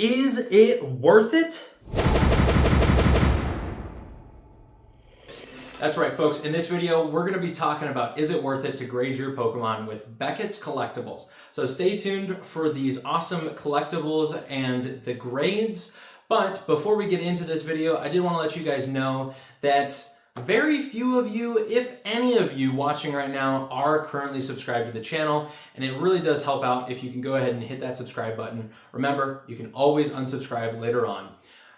Is it worth it? That's right, folks. In this video, we're going to be talking about is it worth it to grade your Pokemon with Beckett's collectibles. So stay tuned for these awesome collectibles and the grades. But before we get into this video, I did want to let you guys know that very few of you, if any of you watching right now, are currently subscribed to the channel, and it really does help out if you can go ahead and hit that subscribe button. Remember, you can always unsubscribe later on.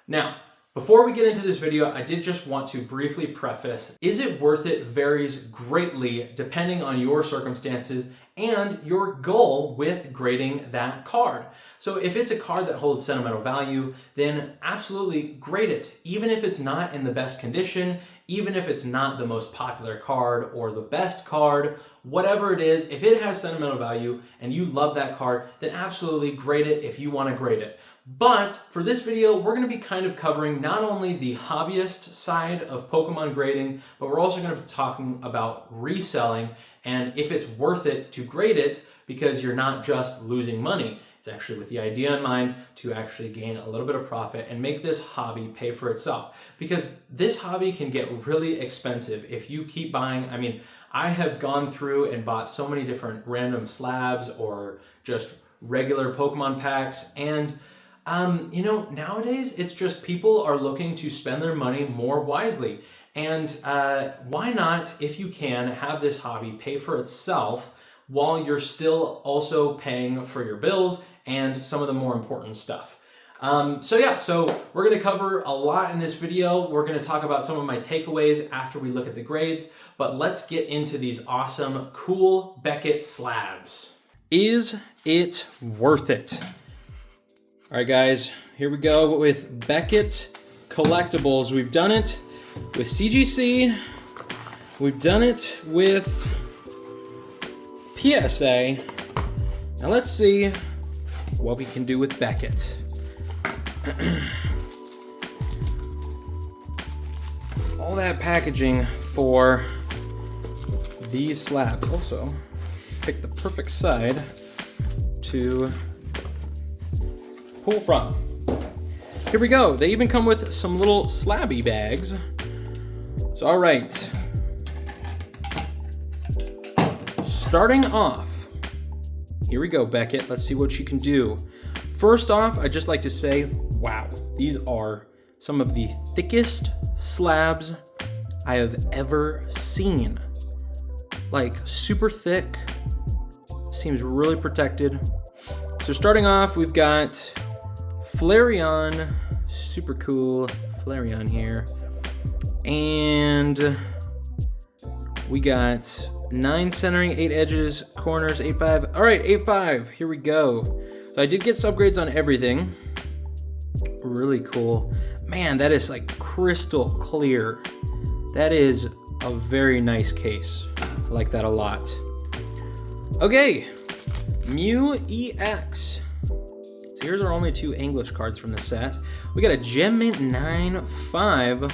Now, before we get into this video, I did just want to briefly preface, is it worth it varies greatly depending on your circumstances and your goal with grading that card. So if it's a card that holds sentimental value, then absolutely grade it, even if it's not in the best condition, even if it's not the most popular card or the best card, whatever it is, if it has sentimental value and you love that card, then absolutely grade it if you want to grade it. But for this video, we're going to be kind of covering not only the hobbyist side of Pokemon grading, but we're also going to be talking about reselling and if it's worth it to grade it because you're not just losing money. It's actually with the idea in mind to actually gain a little bit of profit and make this hobby pay for itself. Because this hobby can get really expensive if you keep buying. I mean, I have gone through and bought so many different random slabs or just regular Pokemon packs, and you know, nowadays it's just people are looking to spend their money more wisely. And why not, if you can, have this hobby pay for itself while you're still also paying for your bills and some of the more important stuff. So we're going to cover a lot in this video. We're going to talk about some of my takeaways after we look at the grades, but let's get into these awesome, cool Beckett slabs. Is it worth it? All right, guys, here we go with Beckett collectibles. We've done it with CGC. We've done it with PSA. Now let's see what we can do with Beckett. All that packaging for these slabs. Also, pick the perfect side to pull from. Here we go. They even come with some little slabby bags. So, all right. Starting off, here we go, Beckett. Let's see what you can do. First off, I'd just like to say, wow, these are some of the thickest slabs I have ever seen. Like, super thick, seems really protected. So starting off, we've got Flareon, super cool Flareon here. And we got 9 centering, 8 edges, corners, 8-5. All right, 8-5, here we go. So I did get subgrades on everything. Really cool. Man, that is like crystal clear. That is a very nice case. I like that a lot. Okay, Mew EX. So here's our only 2 English cards from the set. We got a Gem Mint 9-5.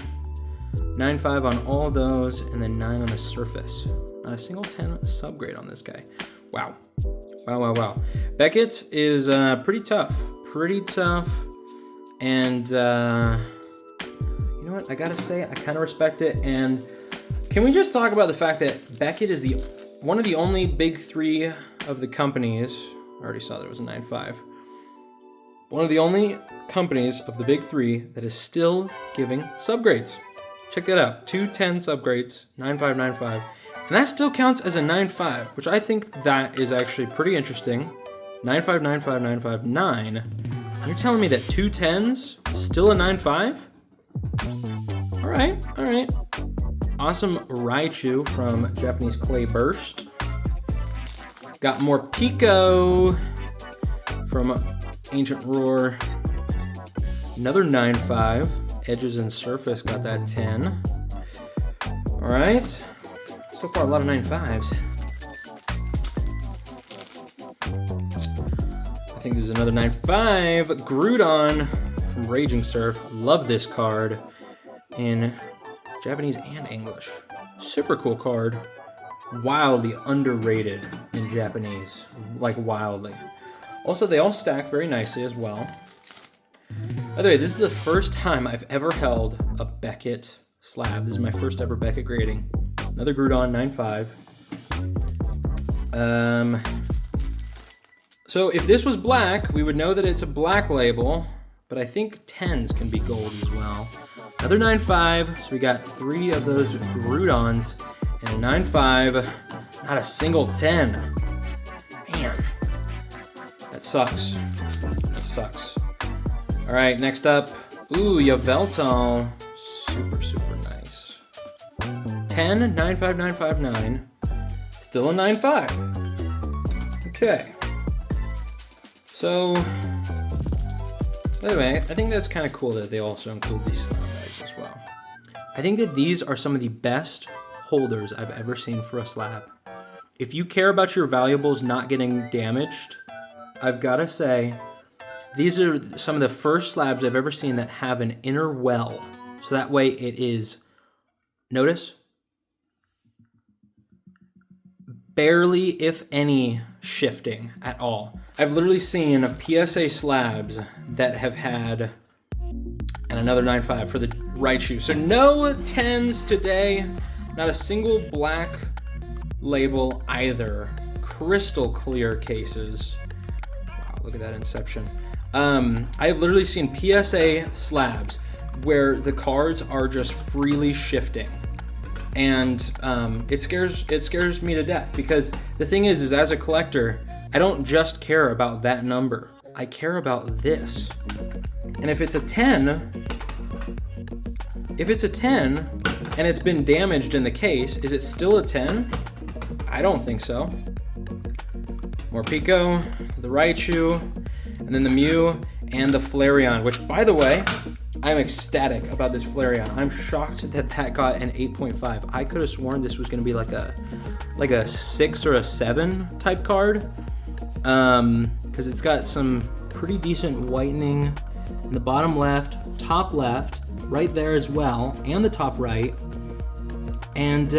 9-5 on all those, and then 9 on the surface. Not a single 10 subgrade on this guy. Wow. Wow. Beckett is pretty tough. And you know what? I gotta say, I kind of respect it. And can we just talk about the fact that Beckett is one of the only big 3 of the companies. I already saw there was a 9-5. One of the only companies of the big 3 that is still giving subgrades. Check that out. 2 10 subgrades, 9-5, 9-5. And that still counts as a 9-5, which I think that is actually pretty interesting. 9-5, 9-5, 9-5, 9. You're telling me that 2 10s, still a 9-5? All right. Awesome Raichu from Japanese Clay Burst. Got more Pico from Ancient Roar. Another 9-5. Edges and surface got that 10. All right. So far, a lot of 9-5s. I think there's another 9-5. Groudon from Raging Surf. Love this card in Japanese and English. Super cool card. Wildly underrated in Japanese. Like, wildly. Also, they all stack very nicely as well. By the way, this is the first time I've ever held a Beckett slab. This is my first ever Beckett grading. Another Grudon 9.5. So if this was black, we would know that it's a black label, but I think 10s can be gold as well. Another 9.5, so we got 3 of those Grudons and a 9.5, not a single 10. Man, that sucks. That sucks. All right, next up, ooh, Yveltal, super nice. 10, 9.5, 9.5, still a 9.5. Okay. So, anyway, I think that's kind of cool that they also include these slab bags as well. I think that these are some of the best holders I've ever seen for a slab. If you care about your valuables not getting damaged, I've got to say, these are some of the first slabs I've ever seen that have an inner well. So that way it is, notice, barely, if any, shifting at all. I've literally seen PSA slabs that have had, and another 9.5 for the right shoe. So no 10s today, not a single black label either. Crystal clear cases. Wow, look at that inception. I've literally seen PSA slabs where the cards are just freely shifting. And it scares me to death, because the thing is as a collector, I don't just care about that number. I care about this. And if it's a 10, and it's been damaged in the case, is it still a 10? I don't think so. More Pico, the Raichu, and then the Mew and the Flareon, which, by the way, I'm ecstatic about this Flareon. I'm shocked that that got an 8.5. I could have sworn this was going to be like a 6 or a 7 type card, because it's got some pretty decent whitening in the bottom left, top left, right there as well, and the top right. And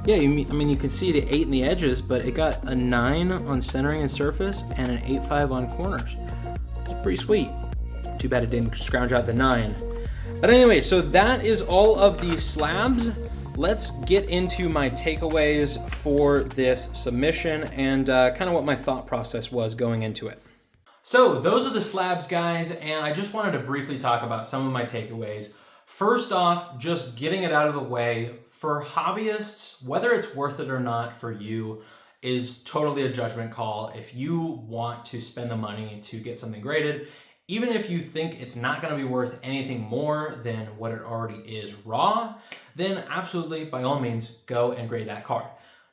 yeah, I mean, you can see the 8 in the edges, but it got a 9 on centering and surface and an 8.5 on corners. It's pretty sweet. Too bad it didn't scrounge out the 9. But anyway, so that is all of the slabs. Let's get into my takeaways for this submission and kind of what my thought process was going into it. So those are the slabs, guys, and I just wanted to briefly talk about some of my takeaways. First off, just getting it out of the way, for hobbyists, whether it's worth it or not for you is totally a judgment call. If you want to spend the money to get something graded, even if you think it's not going to be worth anything more than what it already is raw, then absolutely, by all means, go and grade that card.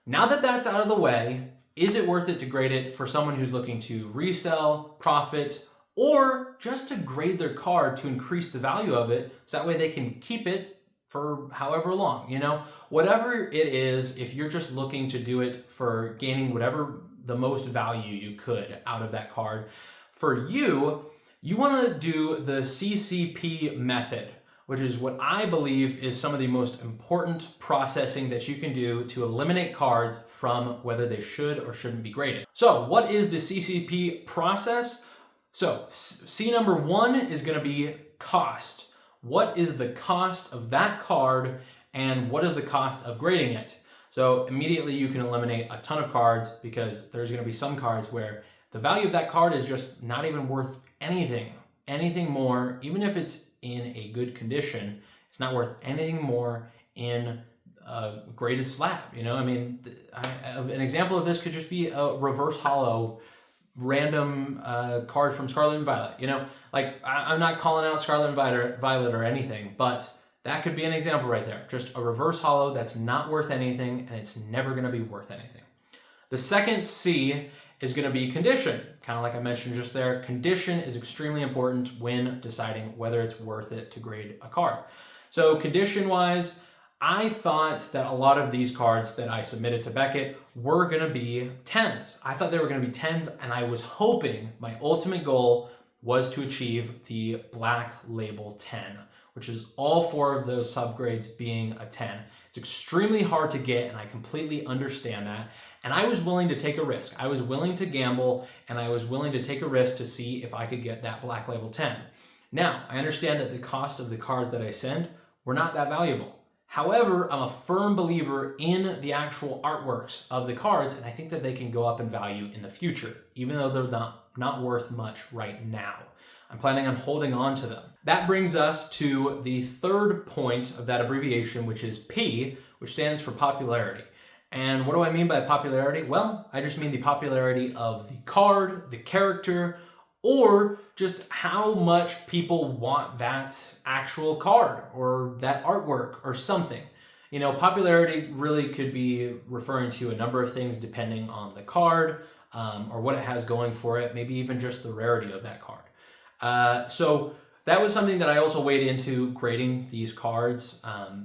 Now that that's out of the way, is it worth it to grade it for someone who's looking to resell, profit, or just to grade their card to increase the value of it so that way they can keep it for however long, you know? Whatever it is, if you're just looking to do it for gaining whatever the most value you could out of that card, for you want to do the CCP method, which is what I believe is some of the most important processing that you can do to eliminate cards from whether they should or shouldn't be graded. So what is the CCP process? So C number 1 is going to be cost. What is the cost of that card and what is the cost of grading it? So immediately you can eliminate a ton of cards because there's going to be some cards where the value of that card is just not even worth anything more, even if it's in a good condition, it's not worth anything more in a graded slab. You know, I mean, an example of this could just be a reverse hollow random card from Scarlet and Violet. You know, like I'm not calling out Scarlet and Violet or anything, but that could be an example right there. Just a reverse hollow that's not worth anything, and it's never going to be worth anything. The second C is going to be condition. Kind of like I mentioned just there, condition is extremely important when deciding whether it's worth it to grade a card. So condition-wise, I thought that a lot of these cards that I submitted to Beckett were going to be 10s. I thought they were going to be 10s, and I was hoping my ultimate goal was to achieve the black label 10, which is all 4 of those subgrades being a 10. It's extremely hard to get, and I completely understand that. And I was willing to take a risk. I was willing to gamble, and I was willing to take a risk to see if I could get that Black Label 10. Now, I understand that the cost of the cards that I send were not that valuable. However, I'm a firm believer in the actual artworks of the cards, and I think that they can go up in value in the future, even though they're not worth much right now. I'm planning on holding on to them. That brings us to the third point of that abbreviation, which is P, which stands for popularity. And what do I mean by popularity? Well, I just mean the popularity of the card, the character, or just how much people want that actual card or that artwork or something. You know, popularity really could be referring to a number of things depending on the card or what it has going for it, maybe even just the rarity of that card. So that was something that I also weighed into grading these cards,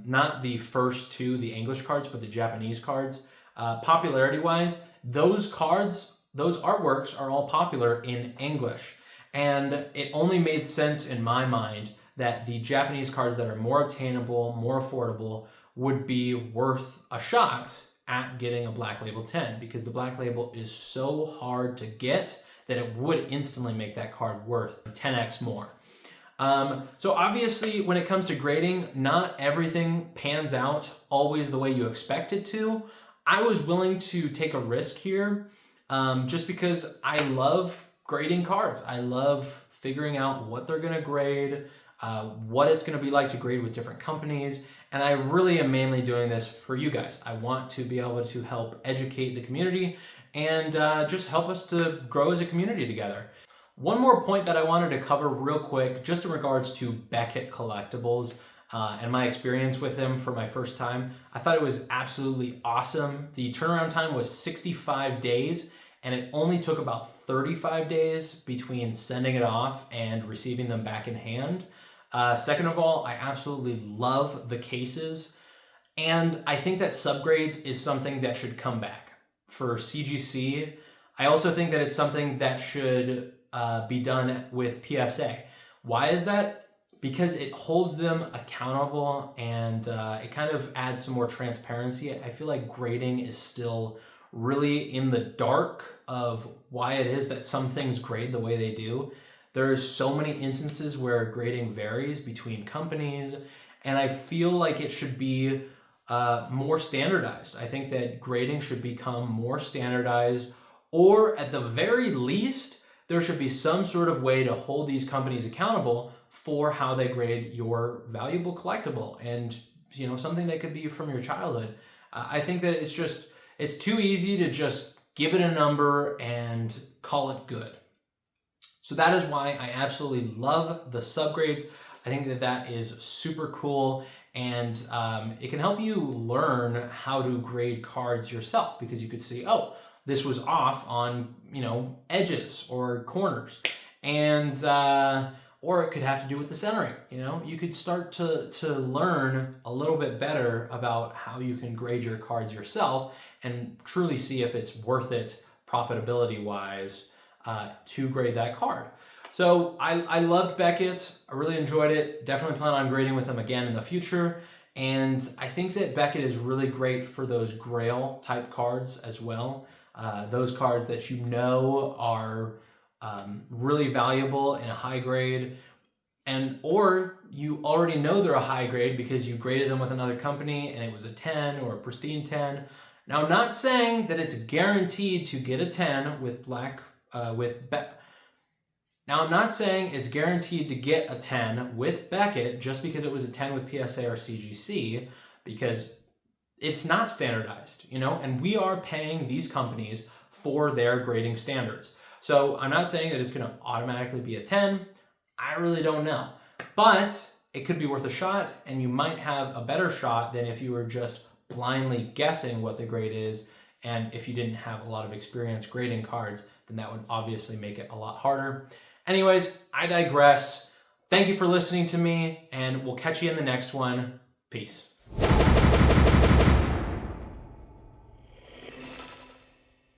not the first two, the English cards, but the Japanese cards. Popularity-wise, those cards, those artworks are all popular in English. And it only made sense in my mind that the Japanese cards that are more obtainable, more affordable, would be worth a shot at getting a Black Label 10, because the Black Label is so hard to get that it would instantly make that card worth 10x more. So obviously, when it comes to grading, not everything pans out always the way you expect it to. I was willing to take a risk here just because I love grading cards. I love figuring out what they're going to grade, what it's going to be like to grade with different companies. And I really am mainly doing this for you guys. I want to be able to help educate the community and just help us to grow as a community together. One more point that I wanted to cover real quick, just in regards to Beckett collectibles and my experience with them for my first time. I thought it was absolutely awesome. The turnaround time was 65 days, and it only took about 35 days between sending it off and receiving them back in hand. Second of all, I absolutely love the cases, and I think that subgrades is something that should come back. For CGC, I also think that it's something that should be done with PSA. Why is that? Because it holds them accountable, and it kind of adds some more transparency. I feel like grading is still really in the dark of why it is that some things grade the way they do. There's so many instances where grading varies between companies, and I feel like it should be more standardized. I think that grading should become more standardized, or at the very least, there should be some sort of way to hold these companies accountable for how they grade your valuable collectible, and you know, something that could be from your childhood. I think that it's too easy to just give it a number and call it good. So that is why I absolutely love the subgrades. I think that that is super cool, and it can help you learn how to grade cards yourself, because you could see, oh, this was off on, you know, edges or corners, and or it could have to do with the centering. You know, you could start to learn a little bit better about how you can grade your cards yourself and truly see if it's worth it profitability wise to grade that card. So I loved Beckett. I really enjoyed it. Definitely plan on grading with them again in the future. And I think that Beckett is really great for those Grail type cards as well. Those cards that you know are really valuable in a high grade, or you already know they're a high grade because you graded them with another company and it was a 10 or a pristine 10. Now, I'm not saying that it's guaranteed to get a 10 with Now, I'm not saying it's guaranteed to get a 10 with Beckett just because it was a 10 with PSA or CGC, because it's not standardized, you know, and we are paying these companies for their grading standards. So I'm not saying that it's going to automatically be a 10. I really don't know, but it could be worth a shot, and you might have a better shot than if you were just blindly guessing what the grade is. And if you didn't have a lot of experience grading cards, then that would obviously make it a lot harder. Anyways, I digress. Thank you for listening to me, and we'll catch you in the next one. Peace.